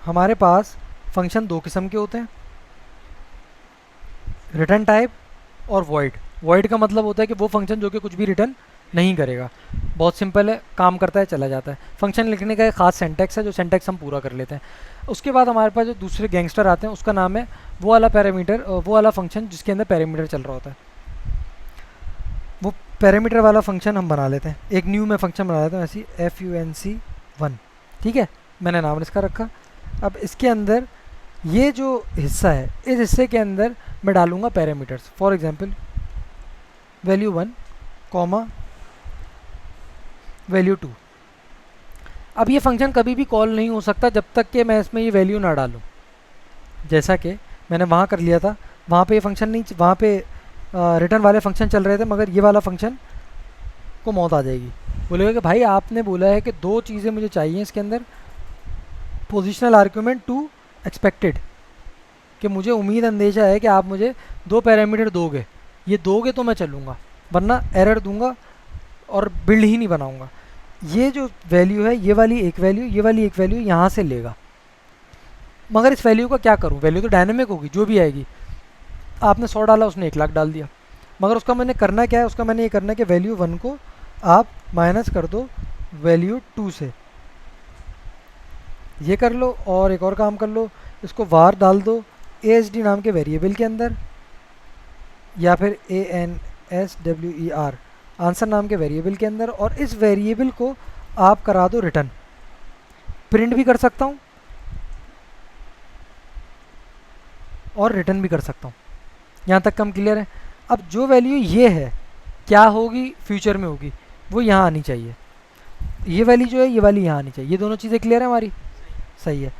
हमारे पास फंक्शन दो किस्म के होते हैं, रिटर्न टाइप और वॉइड। वॉइड का मतलब होता है कि वो फंक्शन जो कि कुछ भी रिटर्न नहीं करेगा, बहुत सिंपल है, काम करता है चला जाता है। फंक्शन लिखने का एक खास सेंटेक्स है, जो सेंटेक्स हम पूरा कर लेते हैं। उसके बाद हमारे पास जो दूसरे गैंगस्टर आते हैं, उसका नाम है वो वाला पैरामीटर, वो वाला फंक्शन जिसके अंदर पैरामीटर चल रहा होता है। वो पैरामीटर वाला फंक्शन हम बना लेते हैं, एक न्यू में फंक्शन बना लेते हैं ऐसी func1। ठीक है, मैंने नाम इसका रखा। अब इसके अंदर ये जो हिस्सा है, इस हिस्से के अंदर मैं डालूंगा parameters. For example value 1 comma value 2। अब ये फंक्शन कभी भी कॉल नहीं हो सकता जब तक कि मैं इसमें ये वैल्यू ना डालूं। जैसा कि मैंने वहाँ कर लिया था, वहाँ पे ये फंक्शन नहीं, वहाँ पे रिटर्न वाले फंक्शन चल रहे थे, मगर ये वाला फंक्शन को मौत आ जाएगी। बोलेगा कि भाई आपने बोला है कि दो चीज़ें मुझे चाहिए इसके अंदर, पोजिशनल आर्ग्यूमेंट टू एक्सपेक्टेड, कि मुझे उम्मीद अंदेशा है कि आप मुझे दो पैरामीटर दोगे, ये दोगे तो मैं चलूँगा, वरना एरर दूंगा और बिल्ड ही नहीं बनाऊंगा। ये जो वैल्यू है, ये वाली एक वैल्यू, ये वाली एक वैल्यू यहाँ से लेगा, मगर इस वैल्यू का क्या करूँ, वैल्यू तो डायनेमिक होगी जो भी आएगी। आपने 100 डाला, उसने 1 लाख डाल दिया, मगर उसका मैंने करना क्या है, उसका मैंने ये करना है कि वैल्यू 1 को आप माइनस कर दो वैल्यू 2 से। ये कर लो और एक और काम कर लो, इसको var डाल दो ASD नाम के वेरिएबल के अंदर, या फिर ANSWER आंसर नाम के वेरिएबल के अंदर, और इस वेरिएबल को आप करा दो रिटर्न। प्रिंट भी कर सकता हूँ और रिटर्न भी कर सकता हूँ। यहाँ तक कम क्लियर है। अब जो वैल्यू ये है, क्या होगी फ्यूचर में होगी, वो यहाँ आनी चाहिए। ये वाली जो है, ये वाली यहाँ आनी चाहिए। ये दोनों चीज़ें क्लियर है हमारी, सही है।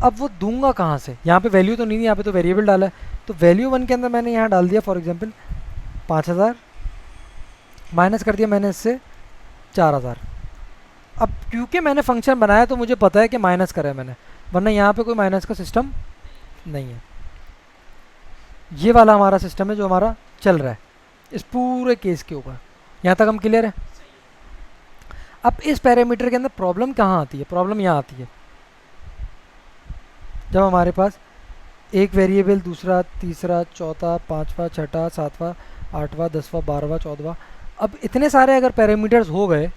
अब वो दूंगा कहाँ से, यहाँ पे वैल्यू तो नहीं थी, यहाँ पे तो वेरिएबल डाला है, तो वैल्यू 1 के अंदर मैंने यहाँ डाल दिया फॉर एग्जांपल 5000, माइनस कर दिया मैंने इससे 4000। अब क्योंकि मैंने फंक्शन बनाया तो मुझे पता है कि माइनस करा है मैंने, वरना यहाँ पे कोई माइनस का सिस्टम नहीं है। ये वाला हमारा सिस्टम है जो हमारा चल रहा है इस पूरे केस के ऊपर। यहाँ तक हम क्लियर है। अब इस पैरामीटर के अंदर प्रॉब्लम कहाँ आती है, प्रॉब्लम यहाँ आती है जब हमारे पास एक वेरिएबल, दूसरा, तीसरा, चौथा, पाँचवा, छठा, सातवां, आठवां, 10वां, 12वां, 14वां, अब इतने सारे अगर पैरामीटर्स हो गए,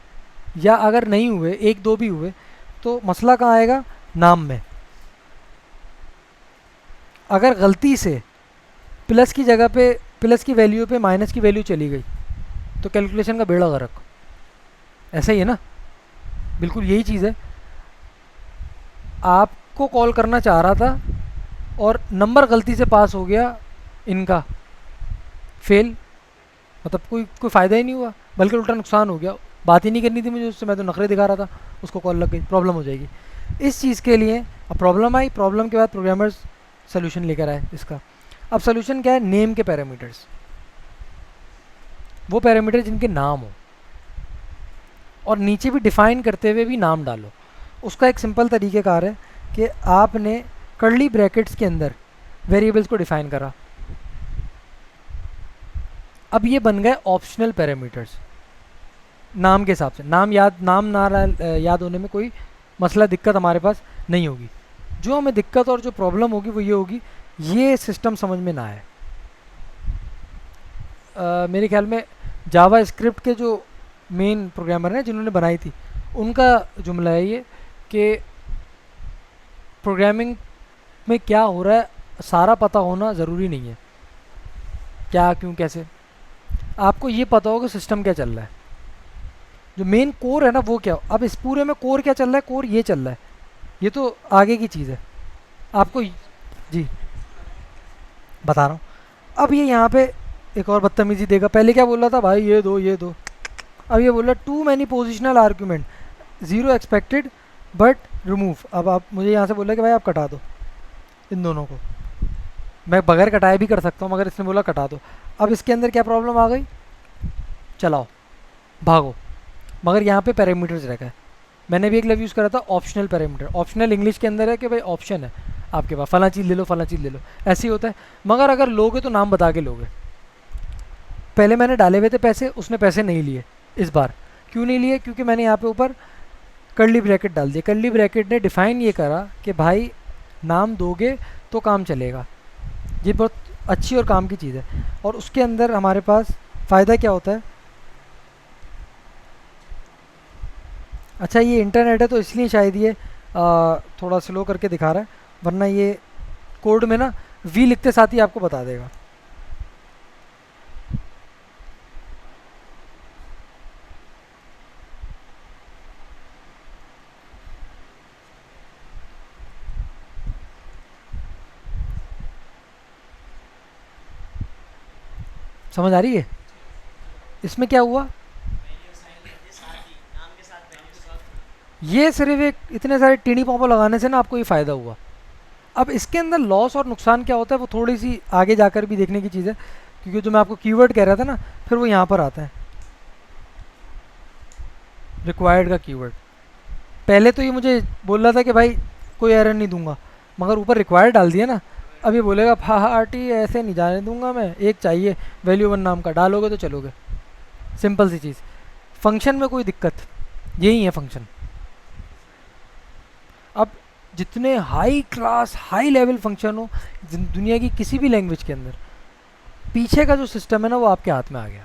या अगर नहीं हुए, एक दो भी हुए, तो मसला कहाँ आएगा, नाम में। अगर गलती से प्लस की जगह पे, प्लस की वैल्यू पे माइनस की वैल्यू चली गई, तो कैलकुलेशन का बेड़ा गर्क। ऐसा ही है ना, बिल्कुल यही चीज़ है। आपको कॉल करना चाह रहा था और नंबर गलती से पास हो गया इनका, फेल, मतलब कोई फ़ायदा ही नहीं हुआ, बल्कि उल्टा नुकसान हो गया। बात ही नहीं करनी थी मुझे उससे, मैं तो नखरे दिखा रहा था, उसको कॉल लग गई, प्रॉब्लम हो जाएगी। इस चीज़ के लिए अब प्रॉब्लम आई, प्रॉब्लम के बाद प्रोग्रामर्स सोल्यूशन लेकर आए इसका। अब सोल्यूशन क्या है, नेम के पैरामीटर्स, वो पैरामीटर जिनके नाम हो और नीचे भी डिफ़ाइन करते हुए भी नाम डालो। उसका एक सिंपल तरीक़ेकार है कि आपने कर्ली ब्रैकेट्स के अंदर वेरिएबल्स को डिफ़ाइन करा, अब ये बन गए ऑप्शनल पैरामीटर्स नाम के हिसाब से। नाम याद होने में कोई मसला, दिक्कत हमारे पास नहीं होगी। जो हमें दिक्कत और जो प्रॉब्लम होगी वो ये होगी, ये सिस्टम समझ में ना आए। मेरे ख्याल में जावा स्क्रिप्ट के जो मेन प्रोग्रामर हैं जिन्होंने बनाई थी, उनका जुमला है ये कि प्रोग्रामिंग में क्या हो रहा है सारा पता होना ज़रूरी नहीं है, क्या क्यों कैसे। आपको ये पता होगा सिस्टम क्या चल रहा है, जो मेन कोर है ना वो क्या। अब इस पूरे में कोर क्या चल रहा है, कोर ये चल रहा है, ये तो आगे की चीज़ है आपको जी बता रहा हूँ। अब ये यहाँ पे एक और बदतमीजी देगा, पहले क्या बोल रहा था भाई ये दो ये दो, अब ये बोल रहा too many positional argument, 0 expected but remove. अब आप मुझे यहाँ से बोल रहे कि भाई आप कटा दो इन दोनों को, मैं बगैर कटाए भी कर सकता हूँ, मगर इसने बोला कटा दो। अब इसके अंदर क्या प्रॉब्लम आ गई, चलाओ भागो, मगर यहाँ पे पैरामीटर्स रखा है। मैंने भी एक लव यूज़ करा था ऑप्शनल पैरामीटर। ऑप्शनल इंग्लिश के अंदर है कि भाई ऑप्शन है आपके पास, फला चीज़ ले लो फला चीज़ ले लो, ऐसे ही होता है। मगर अगर लोगे तो नाम बता के लोगे। पहले मैंने डाले हुए थे पैसे, उसने पैसे नहीं लिए इस बार। क्यों नहीं लिए, क्योंकि मैंने यहाँ पे ऊपर कर्ली ब्रैकेट डाल दिया। कर्ली ब्रैकेट ने डिफ़ाइन ये करा कि भाई नाम दोगे तो काम चलेगा। ये बहुत अच्छी और काम की चीज़ है। और उसके अंदर हमारे पास फ़ायदा क्या होता है, अच्छा ये इंटरनेट है तो इसलिए शायद ये थोड़ा स्लो करके दिखा रहा है, वरना ये कोड में ना वी लिखते साथ ही आपको बता देगा। समझ आ रही है? इसमें क्या हुआ, ये सिर्फ एक इतने सारे टीनी पॉपो लगाने से ना आपको ये फ़ायदा हुआ। अब इसके अंदर लॉस और नुकसान क्या होता है वो थोड़ी सी आगे जाकर भी देखने की चीज़ है, क्योंकि जो मैं आपको कीवर्ड कह रहा था ना, फिर वो यहाँ पर आता है, रिक्वायर्ड का कीवर्ड। पहले तो ये मुझे बोल रहा था कि भाई कोई एरर नहीं दूंगा, मगर ऊपर रिक्वायर्ड डाल दिया ना, अब ये बोलेगा फाटी ऐसे नहीं जाने दूंगा मैं, एक चाहिए वैल्यू वन नाम का, डालोगे तो चलोगे। सिंपल सी चीज़। फंक्शन में कोई दिक्कत, यही है फंक्शन। अब जितने high class high level function हो दुनिया की किसी भी लैंग्वेज के अंदर, पीछे का जो सिस्टम है ना वो आपके हाथ में आ गया,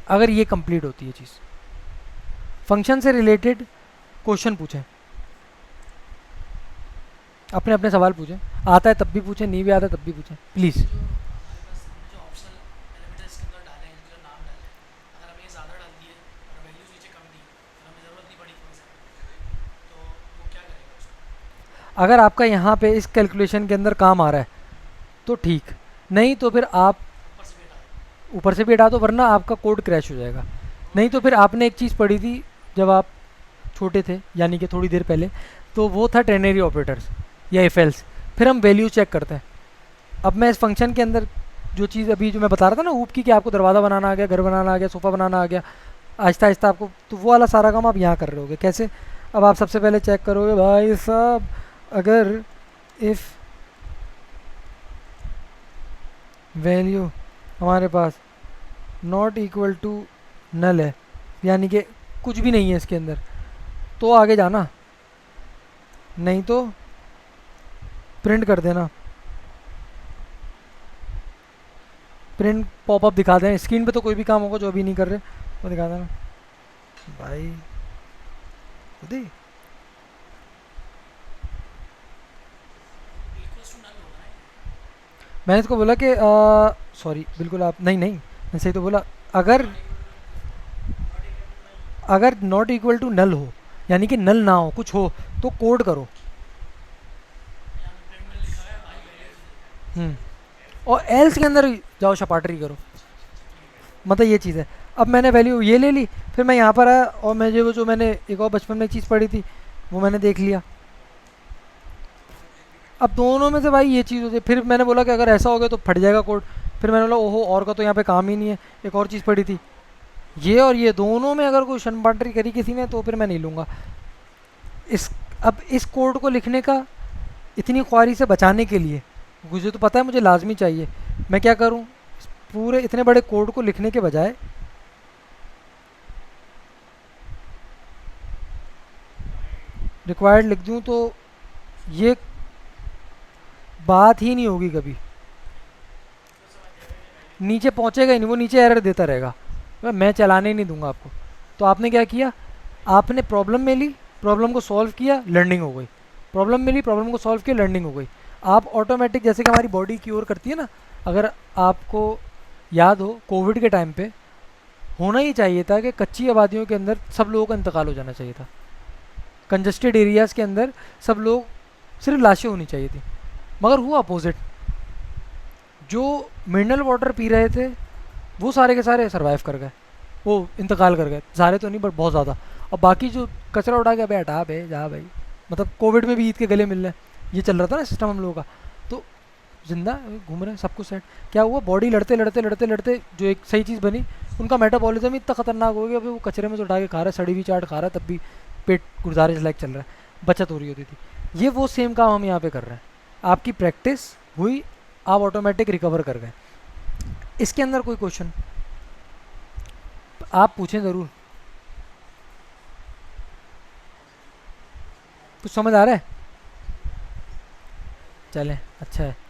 अगर ये कंप्लीट होती है चीज़। फंक्शन से रिलेटेड क्वेश्चन पूछें, अपने अपने सवाल पूछें, आता है तब भी पूछें, नहीं भी आता तब भी पूछें प्लीज़। अगर आपका यहाँ पे इस कैलकुलेशन के अंदर काम आ रहा है तो ठीक, नहीं तो फिर आप ऊपर से भी हटा दो, वरना आपका कोड क्रैश हो जाएगा। नहीं तो फिर आपने एक चीज़ पढ़ी थी जब आप छोटे थे, यानी कि थोड़ी देर पहले, तो वो था टेरनरी ऑपरेटर्स या इफ एल्स, फिर हम वैल्यू चेक करते हैं। अब मैं इस फंक्शन के अंदर जो चीज़ अभी जो मैं बता रहा था ना ऊप की, कि आपको दरवाज़ा बनाना आ गया, घर बनाना आ गया, सोफ़ा बनाना आ गया, आहिस्ता आहिस्ता आपको, तो वो वाला सारा काम आप यहाँ कर रहे होगे। कैसे? अब आप सबसे पहले चेक करोगे भाई साहब, अगर इफ़ वैल्यू हमारे पास नॉट इक्वल टू नल है, यानी कि कुछ भी नहीं है इसके अंदर, तो आगे जाना, नहीं तो प्रिंट कर देना, प्रिंट पॉपअप दिखा देना स्क्रीन पे। तो कोई भी काम होगा जो अभी नहीं कर रहे वो दिखा देना भाई खुदी। मैंने इसको बोला कि सॉरी बिल्कुल आप नहीं नहीं, मैं सही तो बोला। अगर अगर नॉट इक्वल टू नल हो, यानी कि नल ना हो, कुछ हो, तो कोड करो। हम्म, और एल्स के अंदर जाओ शपाटरी करो, मतलब ये चीज़ है। अब मैंने वैल्यू ये ले ली, फिर मैं यहाँ पर आया और मैं जो मैंने एक और बचपन में एक चीज़ पढ़ी थी वो मैंने देख लिया। अब दोनों में से भाई ये चीज़ होती है, फिर मैंने बोला कि अगर ऐसा हो गया तो फट जाएगा कोड। फिर मैंने बोला ओहो और का तो यहाँ पे काम ही नहीं है, एक और चीज़ पढ़ी थी, ये और ये दोनों में अगर कोई शनबाटरी करी किसी ने तो फिर मैं नहीं लूँगा इस। अब इस कोड को लिखने का इतनी ख्वारी से बचाने के लिए, मुझे तो पता है मुझे लाजमी चाहिए, मैं क्या करूँ, पूरे इतने बड़े कोड को लिखने के बजाय रिक्वायर्ड लिख दूँ तो ये बात ही नहीं होगी कभी, नीचे पहुँचेगा ही नहीं, वो नीचे एरर देता रहेगा, मैं चलाने ही नहीं दूंगा आपको। तो आपने क्या किया, आपने प्रॉब्लम में ली, प्रॉब्लम को सॉल्व किया, लर्निंग हो गई, प्रॉब्लम मिली, प्रॉब्लम को सॉल्व किया, लर्निंग हो गई। आप ऑटोमेटिक, जैसे कि हमारी बॉडी क्योर करती है ना, अगर आपको याद हो कोविड के टाइम पे होना ही चाहिए था कि कच्ची आबादियों के अंदर सब लोगों का इंतकाल हो जाना चाहिए था, कंजस्टेड एरियाज़ के अंदर सब लोग, सिर्फ लाशें होनी चाहिए थी, मगर हुआ अपोजिट। जो मिनरल वाटर पी रहे थे वो सारे के सारे सरवाइव कर गए, वो इंतकाल कर गए, सारे तो नहीं बट बहुत ज़्यादा। और बाकी जो कचरा उठा के, भाई हटा भाई जा भाई, मतलब कोविड में भी ईद के गले मिल रहे हैं, ये चल रहा था ना सिस्टम हम लोगों का, तो जिंदा घूम रहे हैं सब कुछ सेट। क्या हुआ, बॉडी लड़ते लड़ते लड़ते लड़ते जो एक सही चीज़ बनी, उनका मेटाबॉलिज्म इतना खतरनाक हो गया, अभी वो कचरे में से उठा के खा रहा है, सड़ी हुई चाट खा रहा है, तब भी पेट गुजारिश लायक चल रहा है, बचत हो रही होती थी। ये वो सेम काम हम यहाँ पे कर रहे हैं, आपकी प्रैक्टिस हुई, आप ऑटोमेटिक रिकवर कर गए। इसके अंदर कोई क्वेश्चन आप पूछें ज़रूर, कुछ समझ आ रहा है? चलें, अच्छा है।